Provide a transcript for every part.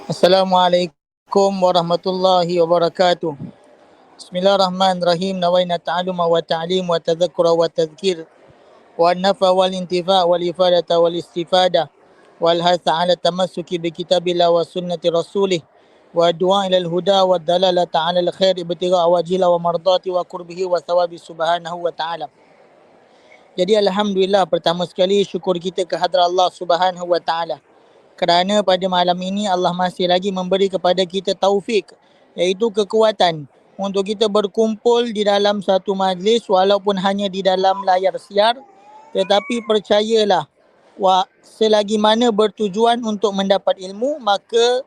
Assalamualaikum warahmatullahi wabarakatuh. Bismillahirrahmanirrahim. Nawaina ta'aluma wa ta'lim wa tadhakkura wa tadhkir wa nafa wal intifa wal ifadata wal istifada wal hatha ala tamassuki bi kitabillah wa sunnati rasulih wa du'a ila al huda wa dalalata ala al khair ibtigha wajila wa mardati wa qurbihi wa thawabi subhanahu wa ta'ala. Jadi alhamdulillah, pertama sekali syukur kita ke hadrat Allah Subhanahu wa taala kerana pada malam ini Allah masih lagi memberi kepada kita taufik, iaitu kekuatan untuk kita berkumpul di dalam satu majlis walaupun hanya di dalam layar siar, tetapi percayalah selagi mana bertujuan untuk mendapat ilmu, maka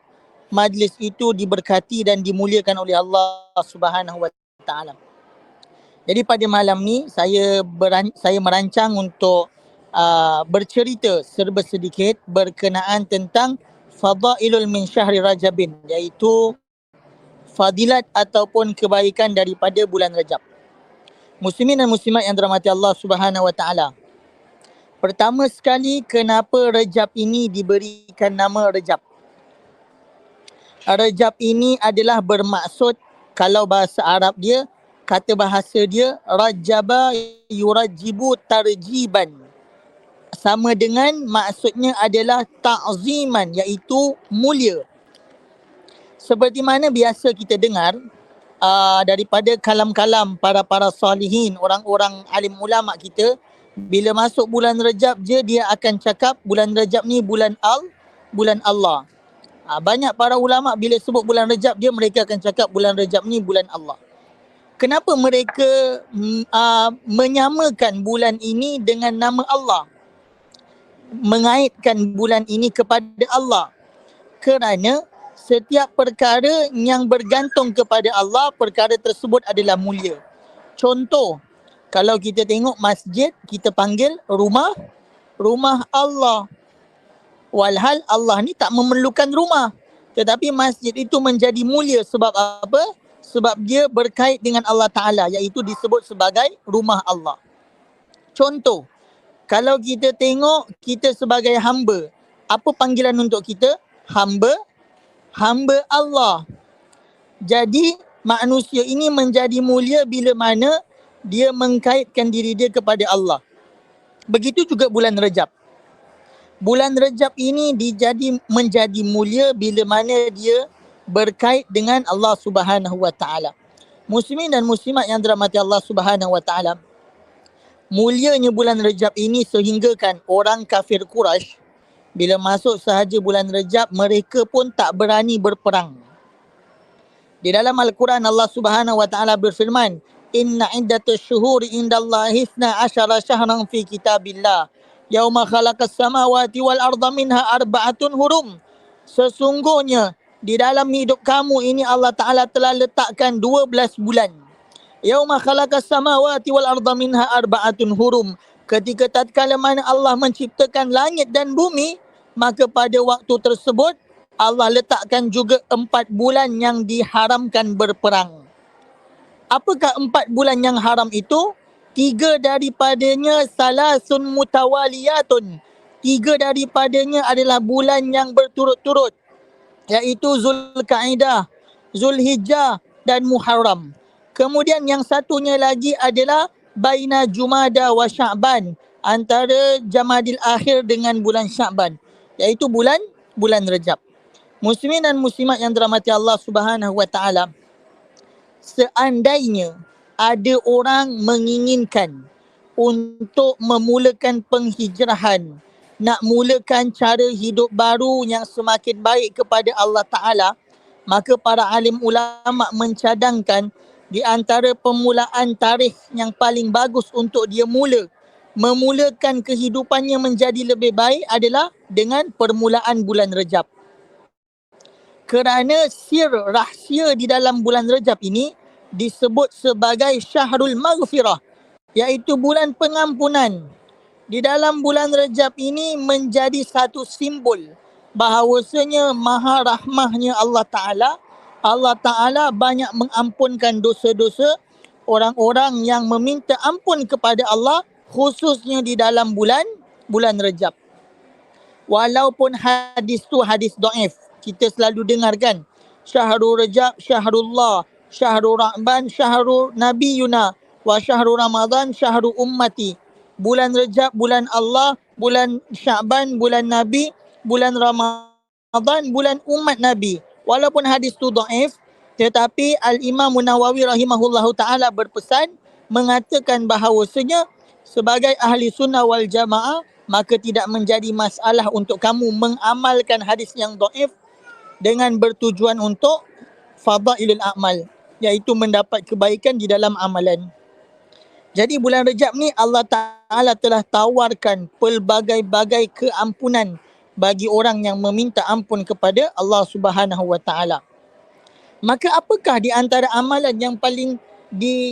majlis itu diberkati dan dimuliakan oleh Allah Subhanahu wa taala. Jadi pada malam ni saya merancang untuk bercerita serba sedikit berkenaan tentang fadailul min syahri Rajabin, iaitu fadilat ataupun kebaikan daripada bulan Rajab. Muslimin dan muslimat yang dirahmati Allah Subhanahu wa taala. Pertama sekali, kenapa Rajab ini diberikan nama Rajab? Rajab ini adalah bermaksud, kalau bahasa Arab dia, kata bahasa dia, rajaba yurajibu tarjiban. Sama dengan maksudnya adalah ta'ziman, iaitu mulia. Seperti mana biasa kita dengar daripada kalam-kalam para salihin, orang-orang alim ulama kita, bila masuk bulan Rajab je dia akan cakap bulan Rajab ni bulan Allah. Banyak para ulama bila sebut bulan Rajab dia, mereka akan cakap bulan Rajab ni bulan Allah. Kenapa mereka menyamakan bulan ini dengan nama Allah? Mengaitkan bulan ini kepada Allah. Kerana setiap perkara yang bergantung kepada Allah, perkara tersebut adalah mulia. Contoh, kalau kita tengok masjid, kita panggil rumah Allah. Walhal Allah ni tak memerlukan rumah, tetapi masjid itu menjadi mulia sebab apa? Sebab dia berkait dengan Allah Ta'ala, iaitu disebut sebagai rumah Allah. Contoh, kalau kita tengok kita sebagai hamba, apa panggilan untuk kita? Hamba Allah. Jadi manusia ini menjadi mulia bila mana dia mengkaitkan diri dia kepada Allah. Begitu juga bulan Rajab. Bulan Rajab ini menjadi mulia bila mana dia berkait dengan Allah Subhanahu wa taala. Muslimin dan muslimat yang dirahmati Allah Subhanahu wa taala, mulianya bulan Rajab ini sehinggakan orang kafir Quraisy bila masuk sahaja bulan Rajab, mereka pun tak berani berperang. Di dalam Al-Quran Allah Subhanahu wa taala berfirman, "Inna iddatash syuhuri indallahi 12 syahran fi kitabillah, yauma khalaqas samawati wal arda minha arba'atun hurum." Sesungguhnya di dalam hidup kamu ini Allah Ta'ala telah letakkan 12 bulan. Yauma khalaqas samawati wal arda minha arba'atun hurum. Ketika tatkala mana Allah menciptakan langit dan bumi, maka pada waktu tersebut Allah letakkan juga 4 bulan yang diharamkan berperang. Apakah 4 bulan yang haram itu? 3 daripadanya salasun mutawaliyatun. 3 daripadanya adalah bulan yang berturut-turut, iaitu Zulkaidah, Zulhijjah dan Muharram. Kemudian yang satunya lagi adalah Baina Jumada wa Sya'ban, antara Jamadil Akhir dengan bulan Sya'ban, iaitu bulan Rajab. Muslimin dan muslimat yang dirahmati Allah Subhanahu wa taala, seandainya ada orang menginginkan untuk memulakan penghijrahan, nak mulakan cara hidup baru yang semakin baik kepada Allah Ta'ala, maka para alim ulama mencadangkan di antara permulaan tarikh yang paling bagus untuk dia memulakan kehidupannya menjadi lebih baik adalah dengan permulaan bulan Rajab. Kerana rahsia di dalam bulan Rajab ini disebut sebagai Syahrul Maghfirah, iaitu bulan pengampunan. Di dalam bulan Rajab ini menjadi satu simbol bahawasanya maha rahmahnya Allah Ta'ala. Allah Ta'ala banyak mengampunkan dosa-dosa orang-orang yang meminta ampun kepada Allah, khususnya di dalam bulan Rajab. Walaupun hadis tu hadis dhaif, kita selalu dengar kan, Syahrul Rajab, Syahrullah, Syahrul Ra'ban, Syahrul Nabiyuna, wa Syahrul Ramadan, Syahrul Ummati. Bulan Rajab, bulan Allah, bulan Sya'ban, bulan Nabi, bulan Ramadan, bulan umat Nabi. Walaupun hadis tu dhaif, tetapi Al-Imam Nawawi rahimahullahu ta'ala berpesan, mengatakan bahawasanya sebagai ahli sunnah wal jamaah, maka tidak menjadi masalah untuk kamu mengamalkan hadis yang dhaif dengan bertujuan untuk fadailul a'mal, iaitu mendapat kebaikan di dalam amalan. Jadi bulan Rejab ni Allah Ta'ala telah tawarkan pelbagai-bagai keampunan bagi orang yang meminta ampun kepada Allah Subhanahu Wa Ta'ala. Maka apakah di antara amalan yang paling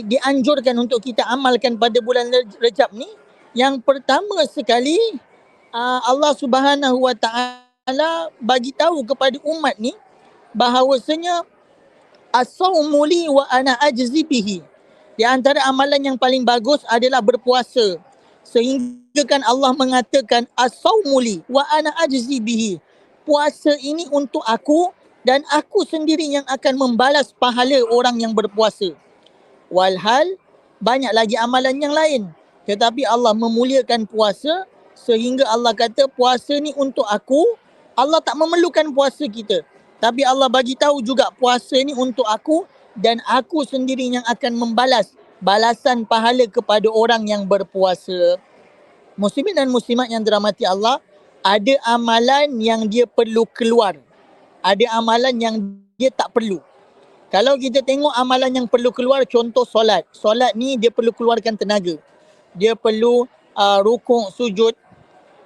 dianjurkan untuk kita amalkan pada bulan Rejab ni? Yang pertama sekali, Allah Subhanahu Wa Ta'ala bagi tahu kepada umat ni bahawasanya as-sawmu li wa ana ajzi bihi. Di antara amalan yang paling bagus adalah berpuasa. Sehingga kan Allah mengatakan as-sawmu li wa ana ajzi bihi. Puasa ini untuk aku dan aku sendiri yang akan membalas pahala orang yang berpuasa. Walhal banyak lagi amalan yang lain, tetapi Allah memuliakan puasa sehingga Allah kata puasa ni untuk aku. Allah tak memerlukan puasa kita, tapi Allah bagi tahu juga puasa ni untuk aku dan aku sendiri yang akan membalas balasan pahala kepada orang yang berpuasa. Muslimin dan muslimat yang dirahmati Allah, ada amalan yang dia perlu keluar, ada amalan yang dia tak perlu. Kalau kita tengok amalan yang perlu keluar, contoh solat. Solat ni dia perlu keluarkan tenaga, dia perlu rukuk, sujud.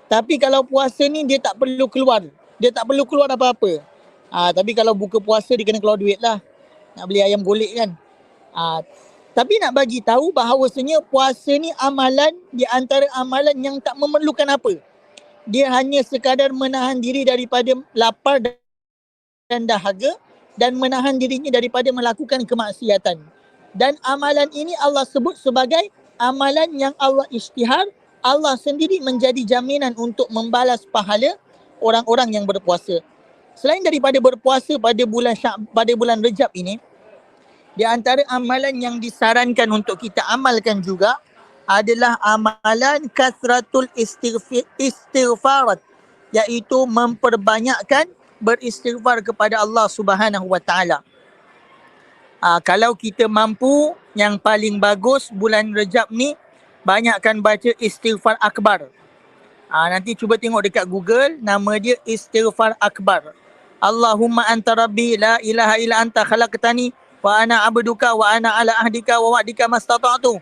Tapi kalau puasa ni dia tak perlu keluar, dia tak perlu keluar apa-apa. Tapi kalau buka puasa dia kena keluar duit lah, nak beli ayam golek kan. Tapi nak bagi tahu bahawasanya puasa ni amalan di antara amalan yang tak memerlukan apa. Dia hanya sekadar menahan diri daripada lapar dan dahaga dan menahan dirinya daripada melakukan kemaksiatan. Dan amalan ini Allah sebut sebagai amalan yang Allah isytihar. Allah sendiri menjadi jaminan untuk membalas pahala orang-orang yang berpuasa. Selain daripada berpuasa pada bulan Rejab ini, di antara amalan yang disarankan untuk kita amalkan juga adalah amalan kasratul istighfarat, iaitu memperbanyakkan beristighfar kepada Allah Subhanahu Wa Ta'ala. Kalau kita mampu, yang paling bagus bulan Rejab ni banyakkan baca istighfar akbar. Nanti cuba tengok dekat Google, nama dia istighfar akbar. Allahumma anta rabbi la ilaha illa anta khalaqtani wa ana abduka wa ana ala ahdika wa wa'dika mastata'tu.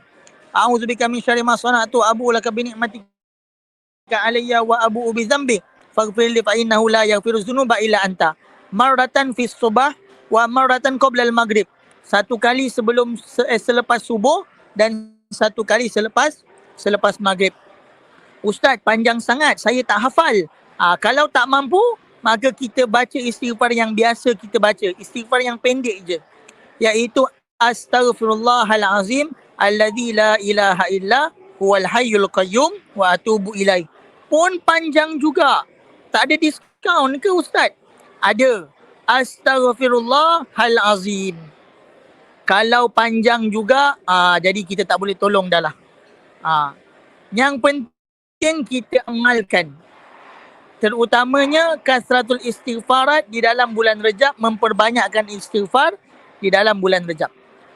A'udzubika min syarri ma sana'tu abu'u laka bi ni'matika alayya wa abu'u bi dzambi faghfir li fa innahu la yaghfiru dzunuba illa anta. Marratan fi subah wa marratan qabla al-maghrib. Satu kali selepas subuh dan satu kali selepas maghrib. Ustaz, panjang sangat, saya tak hafal. Kalau tak mampu, maka kita baca istighfar yang biasa kita baca, istighfar yang pendek je, iaitu astaghfirullahalazim alladzi la ilaha illa huwal hayyul qayyum wa atubu ilaih. Pun panjang juga. Tak ada diskaun ke Ustaz? Ada. Astaghfirullahalazim. Kalau panjang juga, jadi kita tak boleh tolong dah lah. Yang penting kita amalkan. Terutamanya kasratul istighfarat di dalam bulan Rejab, memperbanyakkan istighfar di dalam bulan Rejab.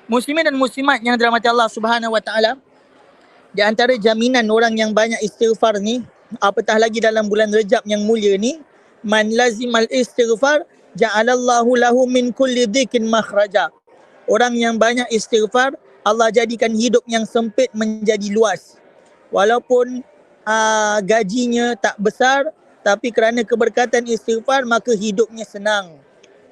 Muslimin dan muslimat yang dirahmati Allah Subhanahu Wa Ta'ala, di antara jaminan orang yang banyak istighfar ni, apatah lagi dalam bulan Rejab yang mulia ni, man lazimal istighfar ja'alallahu lahu min kulli dhikin makhraja. Orang yang banyak istighfar, Allah jadikan hidup yang sempit menjadi luas. Walaupun gajinya tak besar, tapi kerana keberkatan istighfar, maka hidupnya senang.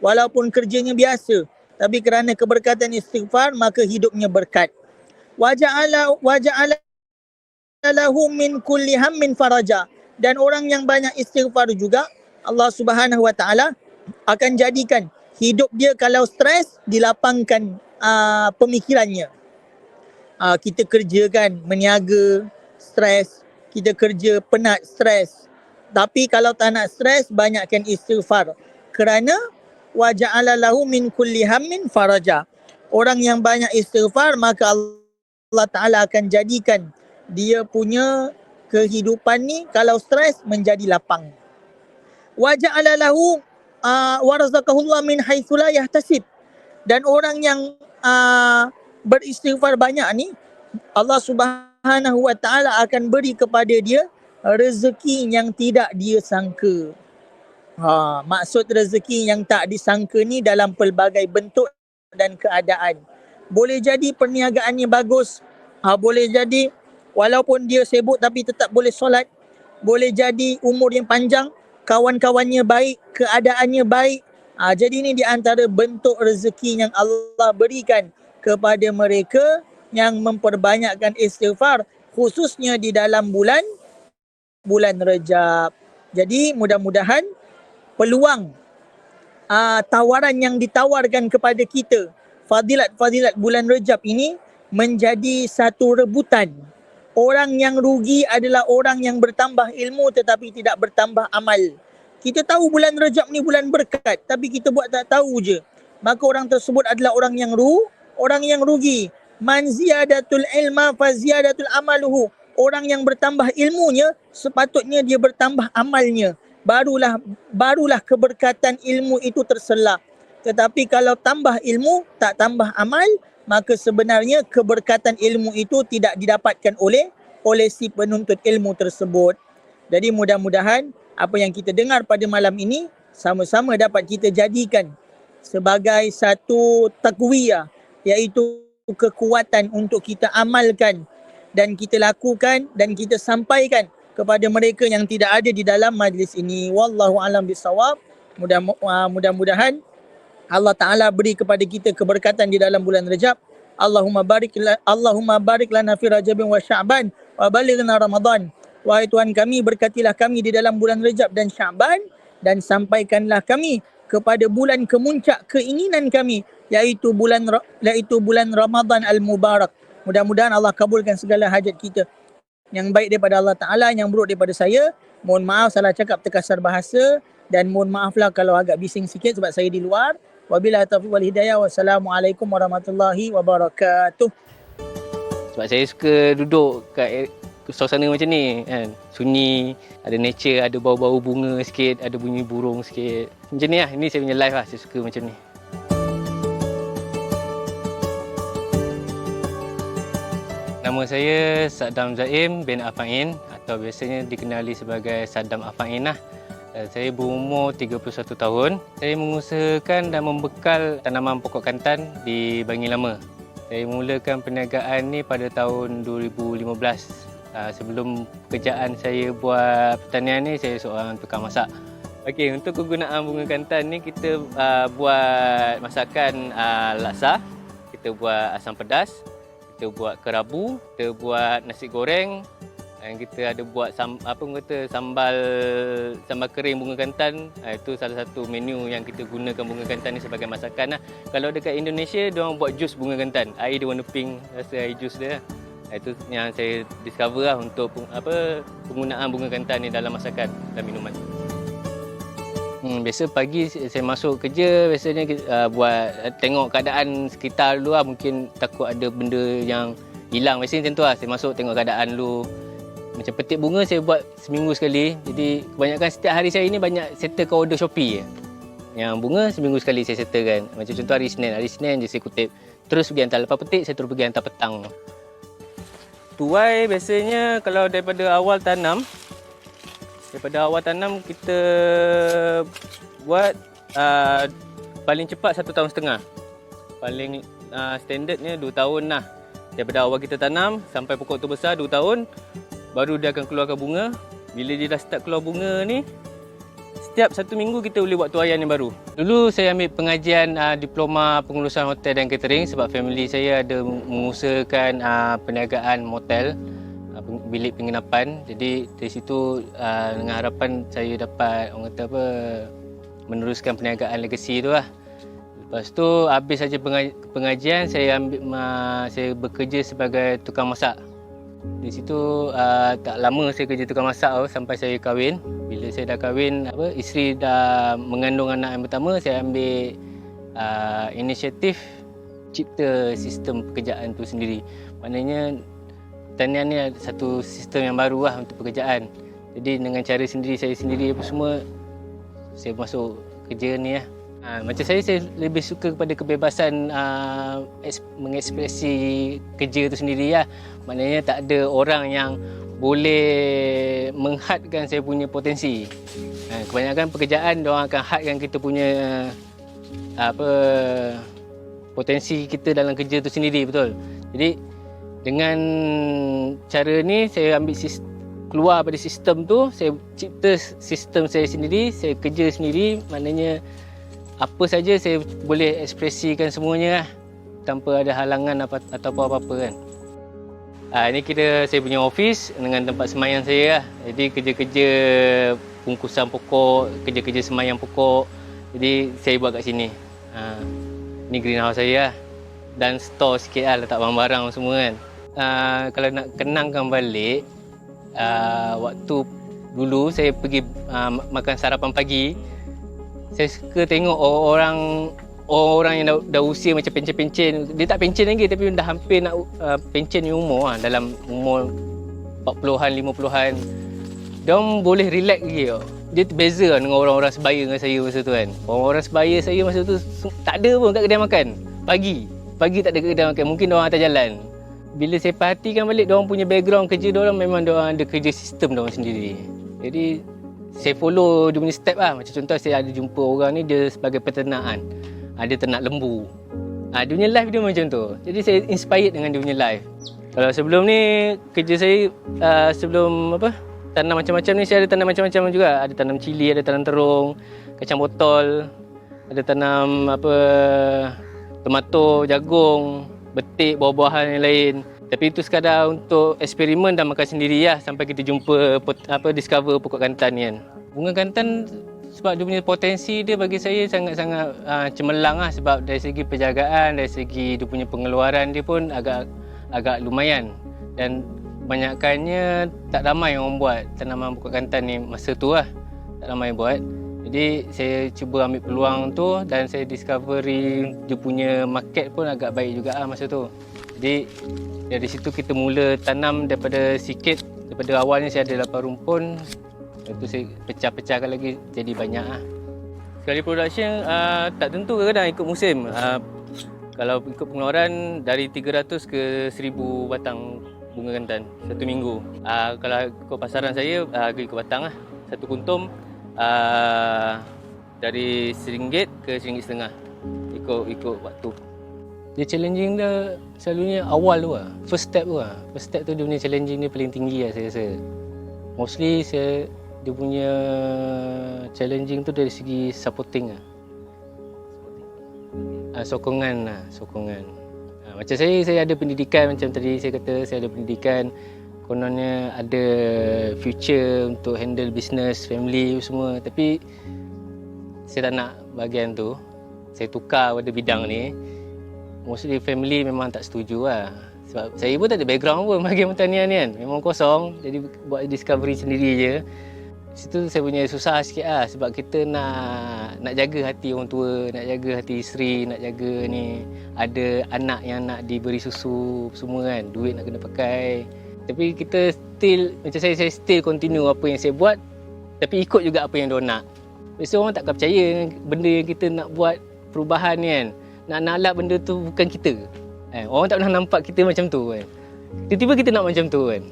Walaupun kerjanya biasa, tapi kerana keberkatan istighfar, maka hidupnya berkat. Waja'ala lahu min kulli hammin faraja. Dan orang yang banyak istighfar juga, Allah Subhanahu Wa Ta'ala akan jadikan hidup dia kalau stres, dilapangkan pemikirannya. Kita kerja kan, meniaga, stres. Kita kerja penat, stres. Tapi kalau tak nak stres, banyakkan istighfar. Kerana wa ja'ala lahu min kulli hammin faraja. Orang yang banyak istighfar, maka Allah Ta'ala akan jadikan dia punya kehidupan ni kalau stres menjadi lapang. Wa ja'ala lahu wa razaqahullah min haitsu la yahtasib. Dan orang yang beristighfar banyak ni, Allah Subhanahu wa Ta'ala akan beri kepada dia rezeki yang tidak dia sangka. Maksud rezeki yang tak disangka ni dalam pelbagai bentuk dan keadaan. Boleh jadi perniagaannya bagus, boleh jadi walaupun dia sibuk tapi tetap boleh solat, boleh jadi umur yang panjang, kawan-kawannya baik, keadaannya baik. Jadi ini di antara bentuk rezeki yang Allah berikan kepada mereka yang memperbanyakkan istighfar, khususnya di dalam bulan Rejab. Jadi mudah-mudahan peluang tawaran yang ditawarkan kepada kita, fadilat-fadilat bulan Rejab ini menjadi satu rebutan. Orang yang rugi adalah orang yang bertambah ilmu tetapi tidak bertambah amal. Kita tahu bulan Rejab ni bulan berkat, tapi kita buat tak tahu je. Maka orang tersebut adalah orang yang rugi. Man ziyadatul ilma fa ziyadatul amaluhu. Orang yang bertambah ilmunya, sepatutnya dia bertambah amalnya. Barulah keberkatan ilmu itu terselah. Tetapi kalau tambah ilmu, tak tambah amal, maka sebenarnya keberkatan ilmu itu tidak didapatkan oleh si penuntut ilmu tersebut. Jadi mudah-mudahan apa yang kita dengar pada malam ini sama-sama dapat kita jadikan sebagai satu taqwiyah, iaitu kekuatan untuk kita amalkan dan kita lakukan dan kita sampaikan kepada mereka yang tidak ada di dalam majlis ini. Wallahu alam bisawab. Mudah-mudahan Allah Ta'ala beri kepada kita keberkatan di dalam bulan Rejab. Allahumma barik lana fi Rajabin wa Sya'ban wa balighna Ramadan. Wahai Tuhan kami, berkatilah kami di dalam bulan Rejab dan Sya'ban, dan sampaikanlah kami kepada bulan kemuncak keinginan kami, iaitu bulan Ramadan al-Mubarak. Mudah-mudahan Allah kabulkan segala hajat kita. Yang baik daripada Allah Ta'ala, yang buruk daripada saya. Mohon maaf salah cakap, terkasar bahasa, dan mohon maaflah kalau agak bising sikit sebab saya di luar. Wabillahi taufiq wal hidayah. Wassalamualaikum warahmatullahi wabarakatuh. Sebab saya suka duduk kat suasana macam ni kan. Sunyi, ada nature, ada bau-bau bunga sikit, ada bunyi burung sikit. Macam ni lah, ini saya punya life lah, saya suka macam ni. Nama saya Saddam Zaim bin Afain, atau biasanya dikenali sebagai Saddam Afain lah. Saya berumur 31 tahun. Saya mengusahakan dan membekal tanaman pokok kantan di Bangi Lama. Saya mulakan perniagaan ni pada tahun 2015. Sebelum pekerjaan saya buat pertanian ni, saya seorang tukang masak. Okey, untuk kegunaan bunga kantan ni, kita buat masakan laksa, kita buat asam pedas, kita buat kerabu, kita buat nasi goreng, dan kita ada buat sambal kering bunga kantan. Itu salah satu menu yang kita gunakan bunga kantan ni sebagai masakan lah. Kalau dekat Indonesia, diorang buat jus bunga kantan. Air dia warna pink, rasa air jus dia. Itu yang saya discover lah untuk penggunaan bunga kantan ni dalam masakan dan minuman. Biasa pagi saya masuk kerja, biasanya buat tengok keadaan sekitar dulu lah. Mungkin takut ada benda yang hilang. Biasanya macam tu lah, saya masuk tengok keadaan dulu. Macam petik bunga saya buat seminggu sekali. Jadi kebanyakan setiap hari saya ni banyak settlekan order Shopee je. Yang bunga seminggu sekali saya settlekan. Macam contoh hari Senin je saya kutip. Terus pergi hantar, lepas petik saya terus pergi hantar petang. Tuai biasanya kalau daripada awal tanam kita buat paling cepat 1,5 tahun. Paling standardnya 2 tahun lah. Daripada awal kita tanam sampai pokok tu besar 2 tahun, baru dia akan keluarkan bunga. Bila dia dah start keluar bunga ni, setiap 1 minggu kita boleh buat tuaian yang baru. Dulu saya ambil pengajian diploma pengurusan hotel dan catering sebab family saya ada mengusahakan perniagaan motel, bilik penginapan. Jadi dari situ dengan harapan saya dapat meneruskan perniagaan legacy tu lah. Lepas tu habis saja pengajian, saya bekerja sebagai tukang masak. Di situ tak lama saya kerja tukang masak sampai saya kahwin. Bila saya dah kahwin, isteri dah mengandung anak yang pertama, saya ambil inisiatif cipta sistem pekerjaan tu sendiri. Maknanya pertanian ni satu sistem yang baru lah untuk pekerjaan. Jadi dengan cara saya sendiri apa semua, saya masuk kerja ni lah. Macam saya lebih suka kepada kebebasan mengekspresi kerja tu sendiri lah. Maknanya tak ada orang yang boleh menghadkan saya punya potensi. Kebanyakan pekerjaan diorang akan hadkan kita punya potensi kita dalam kerja tu sendiri, betul. Jadi dengan cara ni saya ambil keluar pada sistem tu, saya cipta sistem saya sendiri, saya kerja sendiri, maknanya apa saja saya boleh ekspresikan semuanya lah, tanpa ada halangan atau apa-apa kan. Ini kira saya punya office dengan tempat semayang saya lah. Jadi kerja-kerja bungkusan pokok, kerja-kerja semayang pokok, jadi saya buat kat sini. Ni greenhouse saya lah. Dan store sikit lah, letak barang-barang semua kan. Kalau nak kenangkan balik, waktu dulu saya pergi makan sarapan pagi, saya suka tengok orang yang dah usia macam pencen-pencen. Dia tak pencen lagi tapi dah hampir nak pencen ni umur lah, dalam umur 40-an, 50-an. Dia boleh relax lagi tau. Dia terbeza lah dengan orang-orang sebaya dengan saya masa tu kan. Orang-orang sebaya saya masa tu tak ada pun kat kedai makan. Pagi tak ada kedai makan, mungkin diorang atas jalan. Bila saya perhatikan balik diorang punya background kerja diorang, memang diorang ada kerja sistem diorang sendiri. Jadi saya follow dia punya step lah. Macam contoh saya ada jumpa orang ni, dia sebagai peternakan. Dia ternak lembu. Dia punya life dia macam tu. Jadi saya inspired dengan dia punya life. Kalau sebelum ni kerja saya sebelum tanam macam-macam ni, saya ada tanam macam-macam juga. Ada tanam cili, ada tanam terung, kacang botol, ada tanam tomato, jagung, betik, buah-buahan yang lain. Tapi itu sekadar untuk eksperimen dan makan sendiri lah, sampai kita jumpa discover pokok gantan ni kan. Bunga gantan sebab dia punya potensi dia bagi saya sangat-sangat cemerlang lah, sebab dari segi penjagaan, dari segi dia punya pengeluaran dia pun agak lumayan. Dan kebanyakannya tak ramai yang buat tanaman pokok gantan ni masa tu lah. Tak ramai yang buat. Jadi saya cuba ambil peluang tu dan saya discovery dia punya market pun agak baik juga lah masa tu. Jadi dari situ kita mula tanam daripada sikit. Daripada awalnya saya ada 8 rumpun. Lepas tu saya pecah-pecahkan lagi jadi banyak lah. Sekali production tak tentu, kadang-kadang ikut musim. Kalau ikut pengeluaran dari 300 ke 1000 batang bunga gantan satu minggu. Kalau ikut pasaran saya ikut batang lah. Satu kuntum dari RM1 ke RM1.50 ikut waktu. Dia challenging dia selalunya awal tu lah. First step tu lah. First step tu dia punya challenging dia paling tinggi lah saya rasa. Mostly dia punya challenging tu dari segi supporting lah. Sokongan lah, sokongan. Macam saya ada pendidikan, macam tadi saya kata saya ada pendidikan. Kononnya ada future untuk handle business, family semua. Tapi saya tak nak bahagian tu. Saya tukar pada bidang ni. Mostly family memang tak setuju lah. Sebab saya pun tak ada background pun bahagian pertanian ni kan. Memang kosong. Jadi buat discovery sendiri je. Situ saya punya susah sikit lah. Sebab kita nak jaga hati orang tua, nak jaga hati isteri, nak jaga ni. Ada anak yang nak diberi susu semua kan. Duit nak kena pakai. Tapi kita still, macam saya still continue apa yang saya buat. Tapi ikut juga apa yang diorang nak. Biasa orang tak percaya dengan benda yang kita nak buat perubahan ni kan. Nak nalak benda tu bukan kita. Orang tak pernah nampak kita macam tu kan. Tiba-tiba kita nak macam tu kan.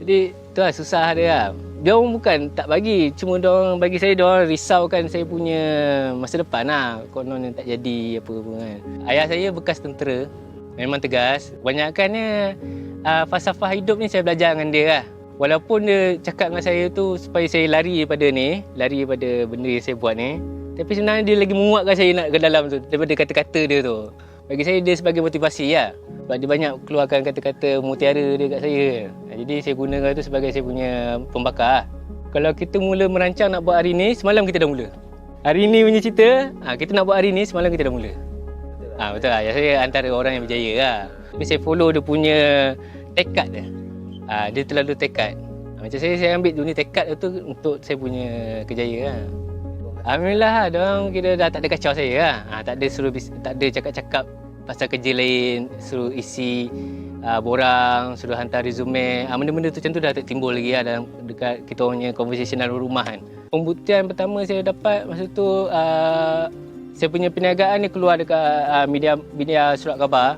Jadi tu lah susah dia lah. Dia orang bukan tak bagi, cuma diorang bagi saya, diorang risaukan saya punya masa depan lah. Konon yang tak jadi apa-apa kan. Ayah saya bekas tentera, memang tegas. Banyakkannya falsafah hidup ni saya belajar dengan dia lah. Walaupun dia cakap dengan saya tu supaya saya lari daripada benda yang saya buat ni, tapi sebenarnya dia lagi menguatkan saya nak ke dalam tu daripada kata-kata dia tu. Bagi saya dia sebagai motivasi lah. Sebab dia banyak keluarkan kata-kata mutiara dia kat saya. Jadi saya gunakan itu sebagai saya punya pembakar lah. Kalau kita mula merancang nak buat hari ni, semalam kita dah mula. Hari ni punya cerita, kita nak buat hari ni, semalam kita dah mula. Betul lah. Saya antara orang yang berjaya lah. Tapi saya follow dia punya tekad dia. Dia terlalu tekad. Macam saya ambil dunia tekad tu untuk saya punya kejayaan lah. Alhamdulillah lah, diorang kira dah tak ada kacau saya lah. Tak ada cakap-cakap pasal kerja lain, suruh isi borang, suruh hantar resume. Benda-benda tu macam tu dah tak timbul lagi lah dalam dekat kita punya conversational rumah kan. Pembuktian pertama saya dapat masa tu, saya punya perniagaan ni keluar dekat media surat khabar.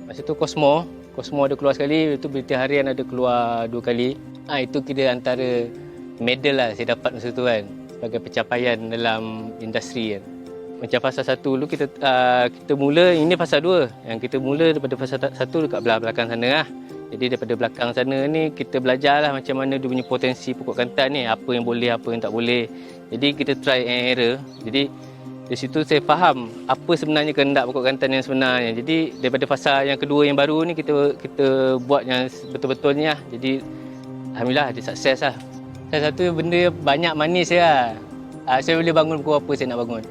Masa tu Cosmo ada keluar sekali, itu Berita Harian ada keluar 2 kali. Itu kira antara medal lah saya dapat masa tu kan, sebagai pencapaian dalam industri kan. Macam fasa 1 dulu kita mula, ini fasa 2. Yang kita mula daripada fasa 1 dekat belakang sana lah. Jadi daripada belakang sana ni kita belajar lah macam mana dia punya potensi pokok kantan ni, apa yang boleh, apa yang tak boleh. Jadi kita try and error. Jadi di situ saya faham apa sebenarnya kehendak pokok kantan yang sebenarnya. Jadi daripada fasa yang kedua yang baru ni kita buat yang betul-betulnya lah. Jadi alhamdulillah dia sukses lah. Salah satu benda banyak manis lah. Saya boleh bangun pukul apa saya nak bangun.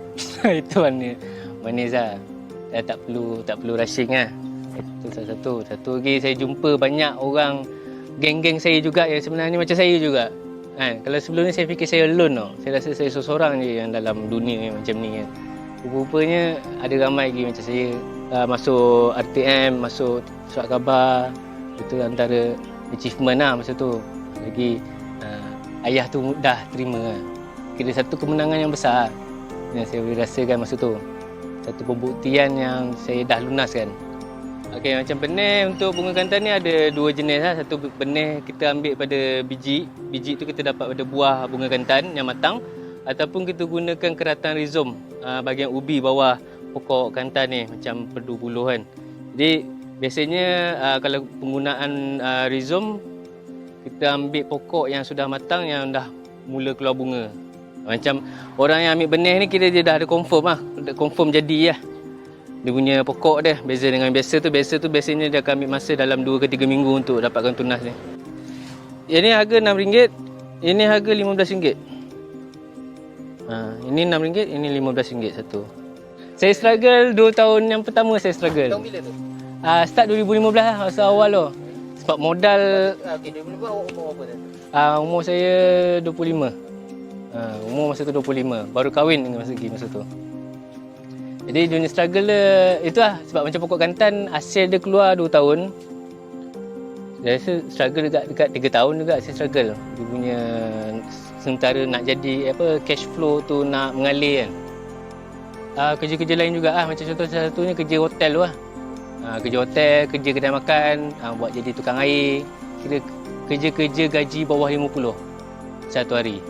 Itu manis lah. Saya tak perlu rushing lah. Itu salah satu. Satu lagi saya jumpa banyak orang, geng-geng saya juga yang sebenarnya macam saya juga. Kalau sebelum ni saya fikir saya alone tau. Saya rasa saya seorang je yang dalam dunia macam ni kan. Rupanya ada ramai lagi macam saya. Masuk RTM, masuk surat khabar. Itu antara achievement lah masa tu. Lagi ayah tu dah terima lah. Kira satu kemenangan yang besar yang saya boleh rasakan masa tu. Satu pembuktian yang saya dah lunaskan. Okey, macam benih untuk bunga kantan ni ada 2 jenis lah. Satu benih kita ambil pada biji. Biji tu kita dapat pada buah bunga kantan yang matang. Ataupun kita gunakan keratan rizom, bahagian ubi bawah pokok kantan ni, macam perdu buluh kan. Jadi biasanya kalau penggunaan rizom, kita ambil pokok yang sudah matang yang dah mula keluar bunga. Macam orang yang ambil benih ni kira dia dah ada confirm lah. Dah confirm jadi lah. Dia punya pokok dia. Beza dengan biasa tu biasanya dia akan ambil masa dalam 2 ke 3 minggu untuk dapatkan tunas ni. Ini harga RM6. Ini harga RM15. Ini RM6, ini RM15 satu. Saya struggle 2 tahun yang pertama saya struggle. Tahun bila tu? Start 2015 lah, masa awal tu. Sebab modal... Okey, 2015 umur apa tu? Umur saya 25. Umur masa tu 25. Baru kahwin dengan masa tu. Jadi dunia struggle dia, itulah sebab macam pokok kantan hasil dia keluar 2 tahun. Saya rasa struggle dekat 3 tahun juga saya struggle. Dia punya sementara nak jadi cash flow tu nak mengalir kan. Kerja-kerja lain juga macam contoh salah satunya kerja hotel tu lah. Kerja hotel, kerja kedai makan, buat jadi tukang air. Kira kerja-kerja gaji bawah 50 satu hari.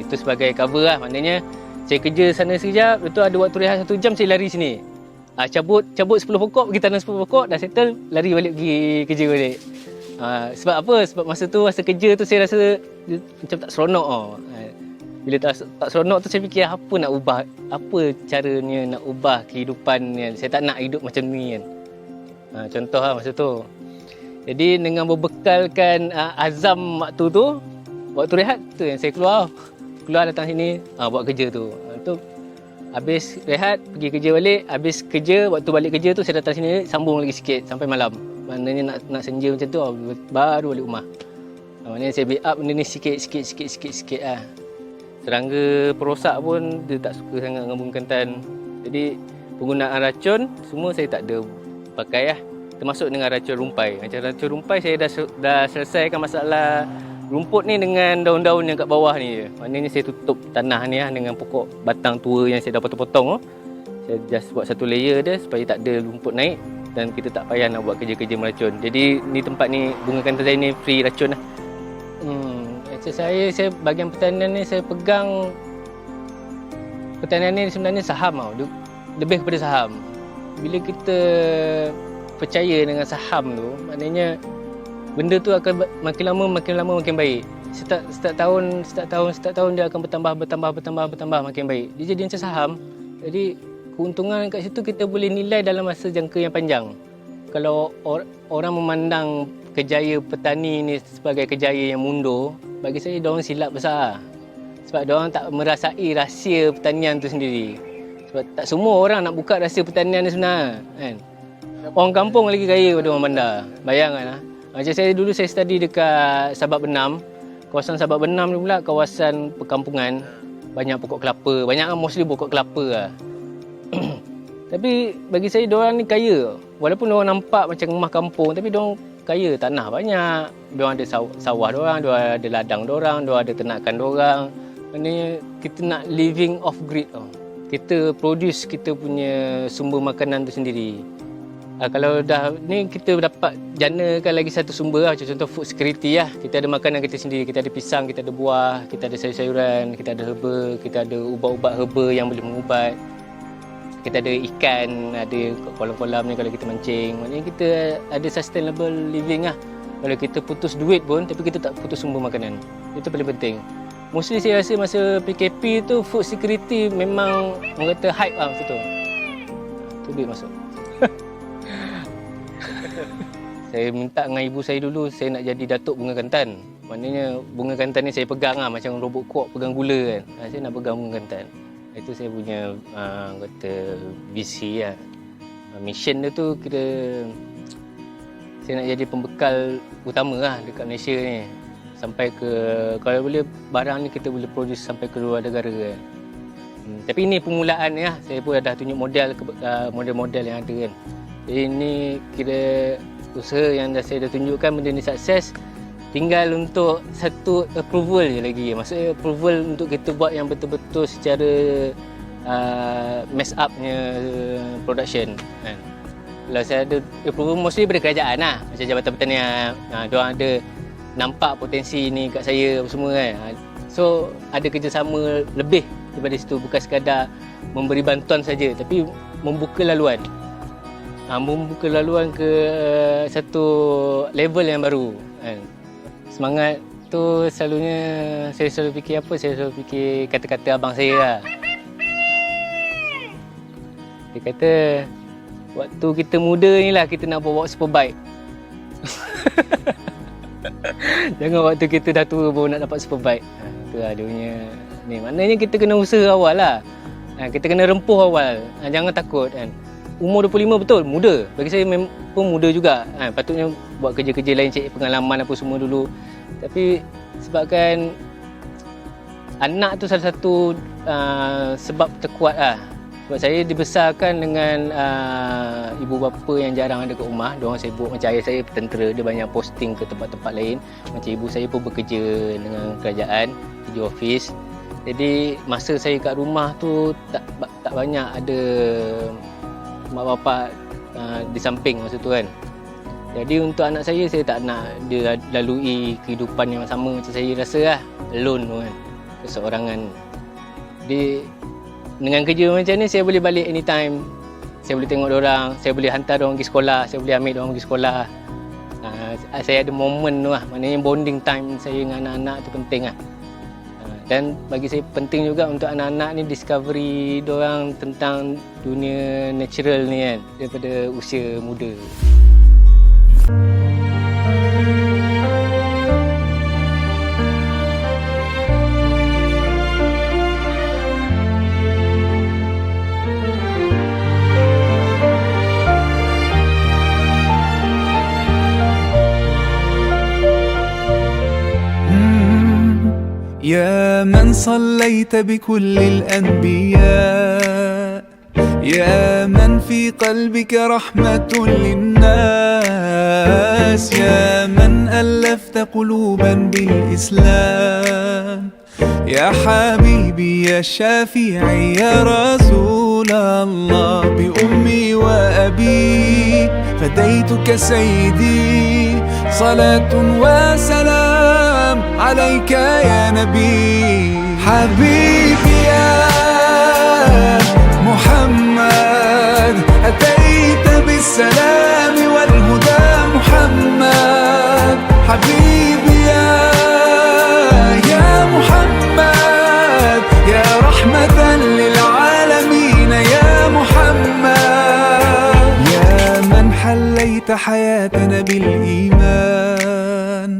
Itu sebagai cover lah. Maknanya saya kerja sana sekejap, lepas tu ada waktu rehat 1 jam saya lari sini. Cabut 10 pokok, pergi tanam 10 pokok, dah settle, lari balik pergi kerja balik. Sebab apa? Sebab masa kerja tu saya rasa macam tak seronok tau. Bila tak seronok tu saya fikir apa nak ubah, apa caranya nak ubah kehidupan kan. Saya tak nak hidup macam ni kan. Contoh lah masa tu. Jadi dengan berbekalkan azam waktu tu, waktu rehat tu yang saya keluar datang sini buat kerja tu. Tu habis rehat pergi kerja balik, habis kerja waktu balik kerja tu saya datang sini sambung lagi sikit sampai malam. Maknanya nak senja macam tu baru balik rumah. Maknanya saya build up benda ni sikit lah. Serangga perosak pun dia tak suka sangat dengan bunga kantan. Jadi penggunaan racun semua saya tak ada pakai lah. Termasuk dengan racun rumpai. Macam racun rumpai saya dah selesaikan masalah rumput ni dengan daun-daun yang kat bawah ni je. Maknanya saya tutup tanah ni lah dengan pokok batang tua yang saya dah potong-potong tu. Saya just buat satu layer dia supaya tak ada rumput naik dan kita tak payah nak buat kerja-kerja meracun. Jadi ni tempat ni, bunga kantan saya ni free racun lah. Macam saya bahagian pertanian ni saya pegang, pertanian ni sebenarnya saham tau. Lebih kepada saham. Bila kita percaya dengan saham tu, maknanya benda tu akan makin lama makin baik. Setiap tahun dia akan bertambah makin baik. Dia jadi macam saham. Jadi keuntungan kat situ kita boleh nilai dalam masa jangka yang panjang. Kalau orang memandang kejayaan petani ni sebagai kejayaan yang mundur, bagi saya diorang silap besar. Sebab diorang tak merasai rahsia pertanian tu sendiri. Sebab tak semua orang nak buka rahsia pertanian ni sebenarnya kan. Orang kampung lagi kaya pada orang bandar. Bayangkan lah. Macam saya dulu saya study dekat Sabak Benam. Kawasan Sabak Benam ni pula kawasan perkampungan. Banyak pokok kelapa. Banyak kan mostly pokok kelapa lah. Tapi bagi saya diorang ni kaya. Walaupun diorang nampak macam rumah kampung, tapi diorang kaya, tanah banyak. Diorang ada sawah diorang ada ladang diorang ada ternakan diorang. Maknanya kita nak living off grid tau. Kita produce kita punya sumber makanan tu sendiri. Kalau dah ni kita dapat janakan lagi satu sumber lah, contoh food security lah. Kita ada makanan kita sendiri, kita ada pisang, kita ada buah, kita ada sayur-sayuran, kita ada herba, kita ada ubat-ubat herba yang boleh mengubat. Kita ada ikan, ada kolam-kolam ni kalau kita mancing. Maknanya kita ada sustainable living lah. Kalau kita putus duit pun, tapi kita tak putus sumber makanan. Itu paling penting. Mostly saya rasa masa PKP tu, food security memang orang kata hype lah masa tu. Tu duit masuk. Saya minta dengan ibu saya dulu, saya nak jadi Datuk Bunga Kantan. Maknanya bunga kantan ni saya pegang lah, macam robot kuok pegang gula kan. Saya nak pegang bunga kantan. Itu saya punya kata visi lah. Mission dia tu kira saya nak jadi pembekal utama lah dekat Malaysia ni. Sampai ke, kalau boleh barang ni kita boleh produce sampai ke luar negara kan. Tapi ini permulaan lah. Saya pun dah tunjuk model-model yang ada kan. Jadi ini kira usaha yang saya dah tunjukkan benda ni sukses. Tinggal untuk satu approval je lagi. Maksudnya approval untuk kita buat yang betul-betul secara mass up-nya production kan. Kalau saya ada approval mostly daripada kerajaan lah. Macam Jabatan Pertanian. Diorang ada nampak potensi ni kat saya semua kan. So ada kerjasama lebih daripada situ. Bukan sekadar memberi bantuan saja, tapi membuka laluan. Membuka laluan ke satu level yang baru kan. Semangat tu selalunya saya selalu fikir apa? Saya selalu fikir kata-kata abang saya lah. Dia kata, waktu kita muda ni lah kita nak bawa superbike. Jangan waktu kita dah tua baru nak dapat superbike. Itu lah dia punya ni. Maknanya kita kena usaha awal lah. Kita kena rempuh awal. Jangan takut kan. Umur 25 betul, muda. Bagi saya pun muda juga. Patutnya buat kerja-kerja lain, cari pengalaman apa semua dulu. Tapi sebabkan anak tu salah satu sebab terkuat lah. Sebab saya dibesarkan dengan ibu bapa yang jarang ada kat rumah. Diorang sibuk, macam ayah saya petentera, dia banyak posting ke tempat-tempat lain. Macam ibu saya pun bekerja dengan kerajaan, kerja office. Jadi masa saya kat rumah tu tak banyak ada mak bapak di samping masa tu kan. Jadi untuk anak saya tak nak dia lalui kehidupan yang sama macam saya rasa lah. Alone tu kan, keseorangan. Jadi dengan kerja macam ni saya boleh balik anytime. Saya boleh tengok diorang, saya boleh hantar diorang pergi sekolah, saya boleh ambil diorang pergi sekolah. Saya ada momen tu lah, maknanya bonding time saya dengan anak-anak tu penting lah. Dan bagi saya penting juga untuk anak-anak ni discovery diorang tentang dunia natural ni kan, daripada usia muda. يا من صليت بكل الأنبياء، يا من في قلبك رحمة للناس، يا من ألفت قلوبا بالإسلام، يا حبيبي يا شافعي يا رسول الله، بأمي وأبي فديتك سيدي، صلاة وسلام عليك يا نبي. حبيبي يا محمد أتيت بالسلام والهدى محمد، حبيبي يا محمد يا رحمة للعالمين يا محمد، يا من حليت حياتنا بالإيمان،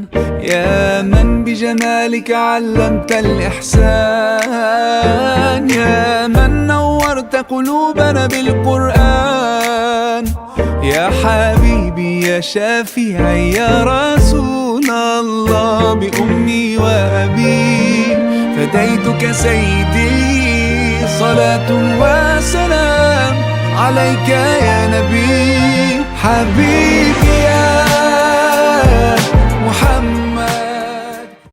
يا من بجمالك علمت الإحسان، يا من نورت قلوبنا بالقرآن، يا حبيبي يا شفيعي يا رسول الله، بأمي وأبي فديتك سيدي، صلاة وسلام عليك يا نبي حبيبي.